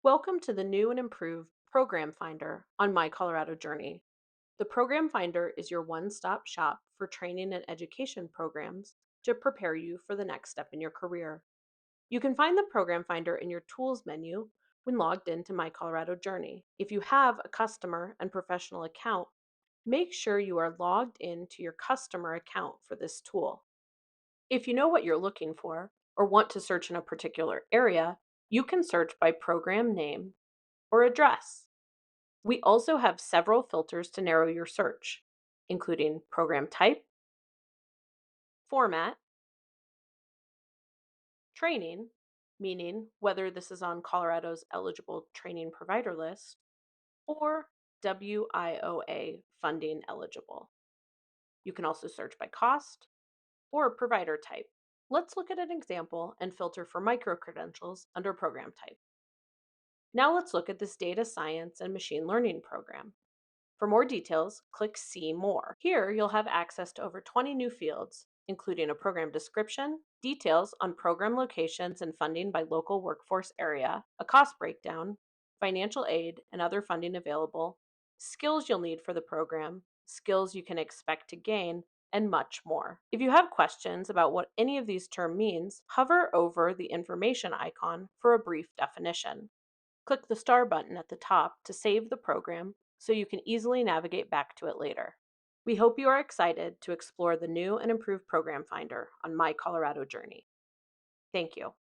Welcome to the new and improved Program Finder on My Colorado Journey. The Program Finder is your one stop shop for training and education programs to prepare you for the next step in your career. You can find the Program Finder in your Tools menu when logged into My Colorado Journey. If you have a customer and professional account, make sure you are logged into your customer account for this tool. If you know what you're looking for or want to search in a particular area, you can search by program name or address. We also have several filters to narrow your search, including program type, format, training, meaning whether this is on Colorado's eligible training provider list, or WIOA funding eligible. You can also search by cost or provider type. Let's look at an example and filter for micro credentials under program type. Now let's look at this data science and machine learning program. For more details, click See More. Here, you'll have access to over 20 new fields, including a program description, details on program locations and funding by local workforce area, a cost breakdown, financial aid and other funding available, skills you'll need for the program, skills you can expect to gain, and much more. If you have questions about what any of these terms means, hover over the information icon for a brief definition. Click the star button at the top to save the program so you can easily navigate back to it later. We hope you are excited to explore the new and improved Program Finder on My Colorado Journey. Thank you.